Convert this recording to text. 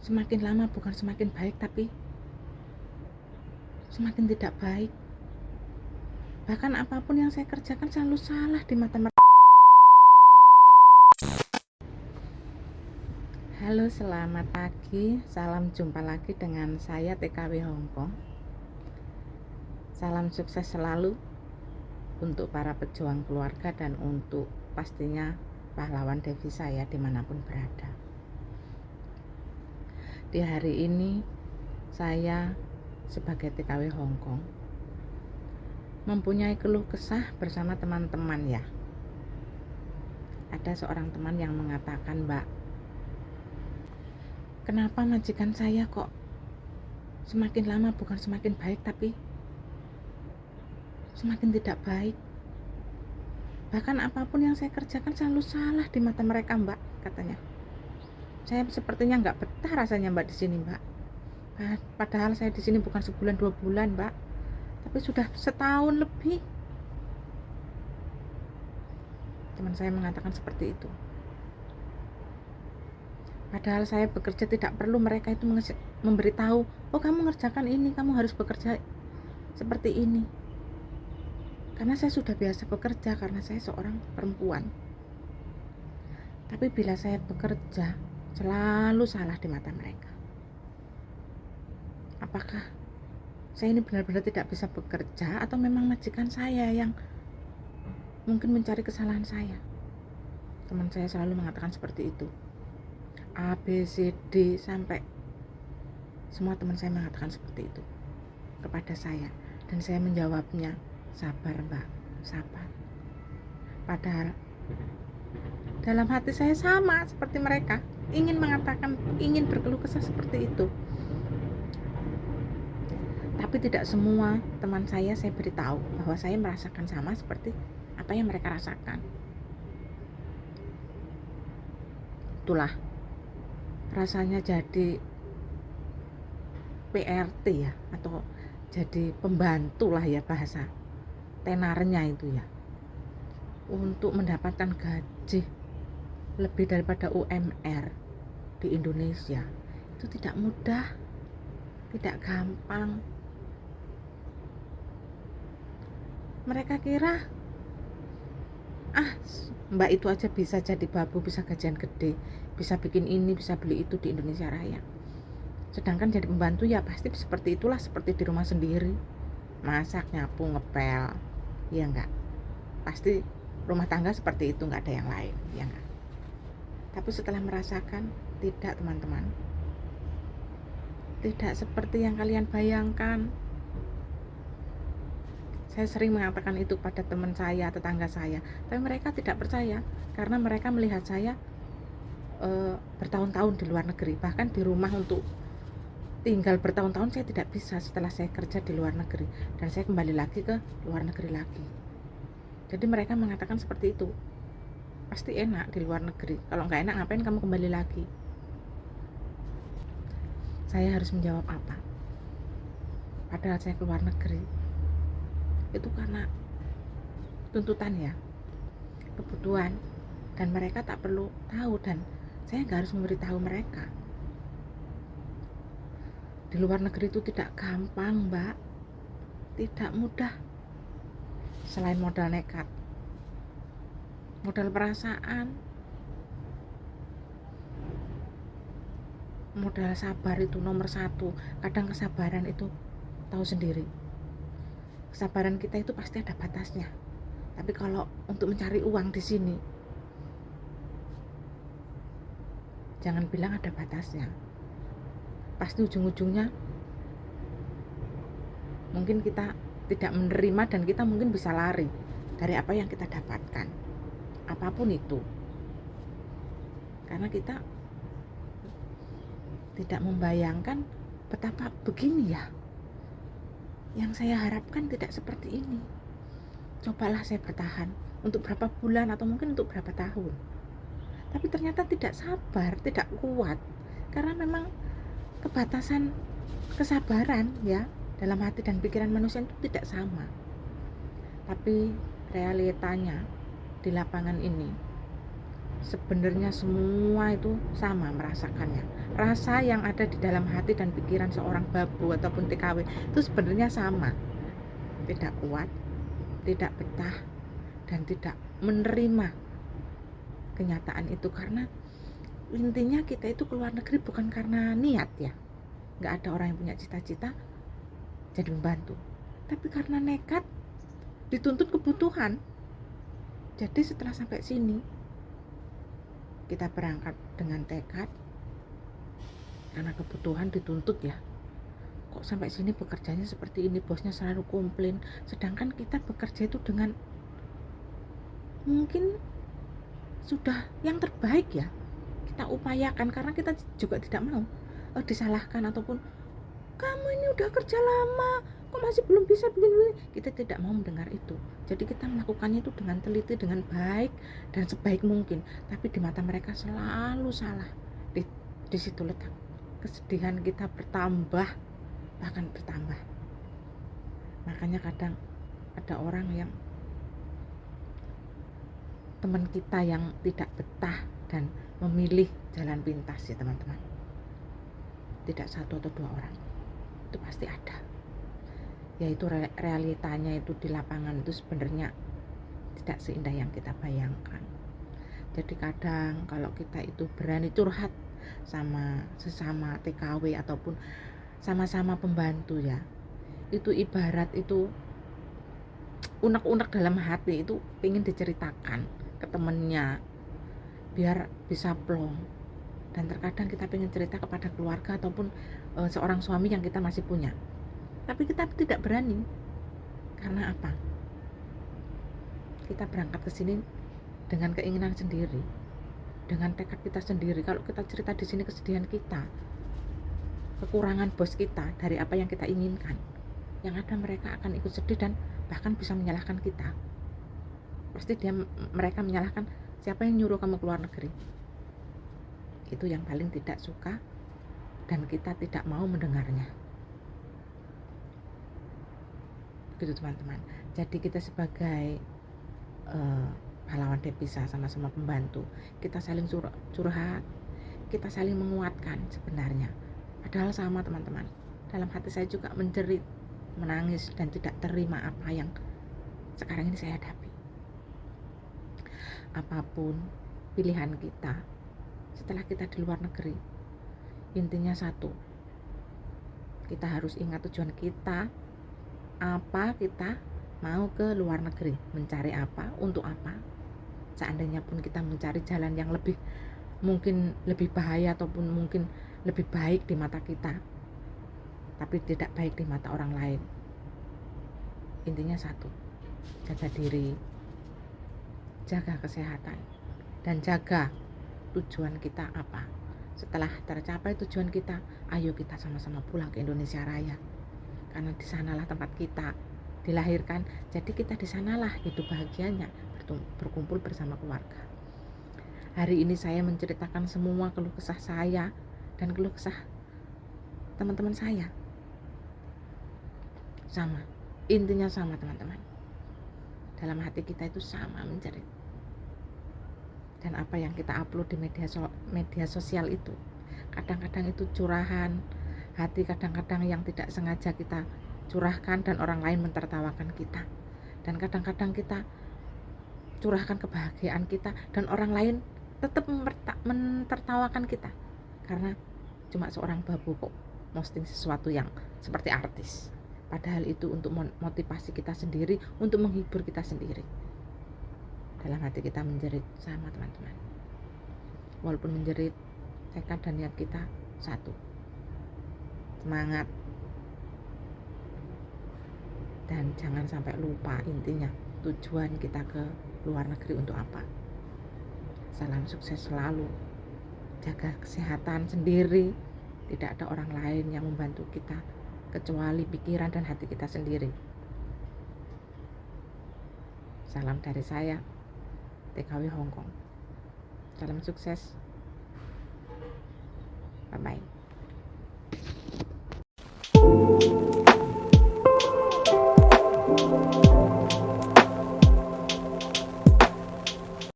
semakin lama bukan semakin baik, tapi semakin tidak baik. Bahkan apapun yang saya kerjakan selalu salah di mata mereka. Halo, selamat pagi. Salam jumpa lagi dengan saya TKW Hongkong. Salam sukses selalu untuk para pejuang keluarga dan untuk pastinya pahlawan devisa ya dimanapun berada. Di hari ini saya sebagai TKW Hongkong mempunyai keluh kesah bersama teman-teman ya. Ada seorang teman yang mengatakan, "Mbak, kenapa majikan saya kok semakin lama bukan semakin baik, tapi semakin tidak baik. Bahkan apapun yang saya kerjakan selalu salah di mata mereka, Mbak," katanya. "Saya sepertinya nggak betah rasanya, Mbak, di sini, Mbak. Padahal saya di sini bukan sebulan 2 bulan, Mbak, tapi sudah setahun lebih." Teman saya mengatakan seperti itu. Padahal saya bekerja tidak perlu mereka itu memberitahu, "Oh, kamu ngerjakan ini, kamu harus bekerja seperti ini." Karena saya sudah biasa bekerja, karena saya seorang perempuan. Tapi bila saya bekerja, selalu salah di mata mereka. Apakah saya ini benar-benar tidak bisa bekerja, atau memang majikan saya yang mungkin mencari kesalahan saya? Teman saya selalu mengatakan seperti itu. A, B, C, D, sampai semua teman saya mengatakan seperti itu kepada saya. Dan saya menjawabnya, "Sabar, Mbak, sabar." Padahal dalam hati saya sama seperti mereka, ingin mengatakan, ingin berkeluh kesah seperti itu. Tapi tidak semua teman saya beritahu bahwa saya merasakan sama seperti apa yang mereka rasakan. Itulah rasanya jadi PRT ya, atau jadi pembantu lah ya, bahasa tenarnya itu ya, untuk mendapatkan gaji lebih daripada UMR di Indonesia. Itu tidak mudah, tidak gampang. Mereka kira, Mbak itu aja bisa jadi babu, bisa gajian gede, bisa bikin ini, bisa beli itu di Indonesia Raya. Sedangkan jadi pembantu ya pasti seperti itulah, seperti di rumah sendiri, masak, nyapu, ngepel, ya enggak? Pasti rumah tangga seperti itu, enggak ada yang lain, ya enggak? Tapi setelah merasakan, tidak, teman-teman. Tidak seperti yang kalian bayangkan. Saya sering mengatakan itu pada teman saya, tetangga saya, tapi mereka tidak percaya karena mereka melihat saya bertahun-tahun di luar negeri. Bahkan di rumah untuk tinggal bertahun-tahun saya tidak bisa setelah saya kerja di luar negeri, dan saya kembali lagi ke luar negeri lagi. Jadi mereka mengatakan seperti itu, pasti enak di luar negeri, kalau nggak enak ngapain kamu kembali lagi? Saya harus menjawab apa? Padahal saya keluar negeri itu karena tuntutan ya, kebutuhan, dan mereka tak perlu tahu, dan saya nggak harus memberitahu mereka. Di luar negeri itu tidak gampang, Mbak, tidak mudah. Selain modal nekat, modal perasaan, modal sabar itu nomor satu. Kadang kesabaran itu tahu sendiri, kesabaran kita itu pasti ada batasnya. Tapi kalau untuk mencari uang di sini, jangan bilang ada batasnya. Pasti ujung-ujungnya mungkin kita tidak menerima, dan kita mungkin bisa lari dari apa yang kita dapatkan, apapun itu, karena kita tidak membayangkan betapa begini ya. Yang saya harapkan tidak seperti ini. Cobalah saya bertahan untuk berapa bulan atau mungkin untuk berapa tahun, tapi ternyata tidak sabar, tidak kuat, karena memang kebatasan kesabaran ya dalam hati dan pikiran manusia itu tidak sama. Tapi realitanya di lapangan ini, sebenarnya semua itu sama merasakannya. Rasa yang ada di dalam hati dan pikiran seorang babu ataupun TKW itu sebenarnya sama. Tidak kuat, tidak betah, dan tidak menerima kenyataan itu. Karena intinya kita itu keluar negeri bukan karena niat ya. Nggak ada orang yang punya cita-cita jadi membantu, tapi karena nekat, dituntut kebutuhan. Jadi setelah sampai sini kita berangkat dengan tekad karena kebutuhan dituntut ya. Kok sampai sini bekerjanya seperti ini, bosnya selalu komplain, sedangkan kita bekerja itu dengan mungkin sudah yang terbaik ya, kita upayakan karena kita juga tidak mau disalahkan ataupun kamu ini udah kerja lama kok masih belum bisa begini. Kita tidak mau mendengar itu. Jadi kita melakukannya itu dengan teliti, dengan baik dan sebaik mungkin, tapi di mata mereka selalu salah. Di situ letak kesedihan kita bertambah, bahkan bertambah. Makanya kadang ada orang yang teman kita yang tidak betah dan memilih jalan pintas ya teman-teman. Tidak satu atau dua orang, itu pasti ada. Yaitu realitanya itu di lapangan itu sebenarnya tidak seindah yang kita bayangkan. Jadi kadang kalau kita itu berani curhat sama sesama TKW ataupun sama-sama pembantu ya, itu ibarat itu unek-unek dalam hati itu pengen diceritakan ke temennya biar bisa plong. Dan terkadang kita pengen cerita kepada keluarga ataupun seorang suami yang kita masih punya, tapi kita tidak berani. Karena apa? Kita berangkat ke sini dengan keinginan sendiri, dengan tekad kita sendiri. Kalau kita cerita di sini kesedihan kita, kekurangan bos kita dari apa yang kita inginkan, yang ada mereka akan ikut sedih dan bahkan bisa menyalahkan kita. Pasti mereka menyalahkan, siapa yang nyuruh kamu keluar negeri? Itu yang paling tidak suka dan kita tidak mau mendengarnya. Begitu teman-teman. Jadi kita sebagai pahlawan devisa, sama-sama pembantu, kita saling curhat, kita saling menguatkan sebenarnya. Padahal sama teman-teman, dalam hati saya juga menjerit, menangis dan tidak terima apa yang sekarang ini saya hadapi. Apapun pilihan kita setelah kita di luar negeri, intinya satu, kita harus ingat tujuan kita. Apa kita mau ke luar negeri, mencari apa, untuk apa. Seandainya pun kita mencari jalan yang lebih mungkin lebih bahaya ataupun mungkin lebih baik di mata kita, tapi tidak baik di mata orang lain, intinya satu, jaga diri, jaga kesehatan, dan jaga tujuan kita apa. Setelah tercapai tujuan kita, ayo kita sama-sama pulang ke Indonesia Raya, karena di sanalah tempat kita dilahirkan. Jadi kita di sanalah hidup bahagianya, berkumpul bersama keluarga. Hari ini saya menceritakan semua keluh kesah saya dan keluh kesah teman-teman saya. Sama, intinya sama teman-teman. Dalam hati kita itu sama menjerit. Dan apa yang kita upload di media sosial itu, kadang-kadang itu curahan hati, kadang-kadang yang tidak sengaja kita curahkan dan orang lain mentertawakan kita. Dan kadang-kadang kita curahkan kebahagiaan kita dan orang lain tetap mentertawakan kita, karena cuma seorang babu kok posting sesuatu yang seperti artis, padahal itu untuk motivasi kita sendiri, untuk menghibur kita sendiri. Dalam hati kita menjerit sama teman-teman, walaupun menjerit, tekad dan niat kita satu, semangat. Dan jangan sampai lupa intinya tujuan kita ke luar negeri untuk apa. Salam sukses selalu. Jaga kesehatan sendiri. Tidak ada orang lain yang membantu kita kecuali pikiran dan hati kita sendiri. Salam dari saya, TKW Hongkong. Salam sukses. Bye bye.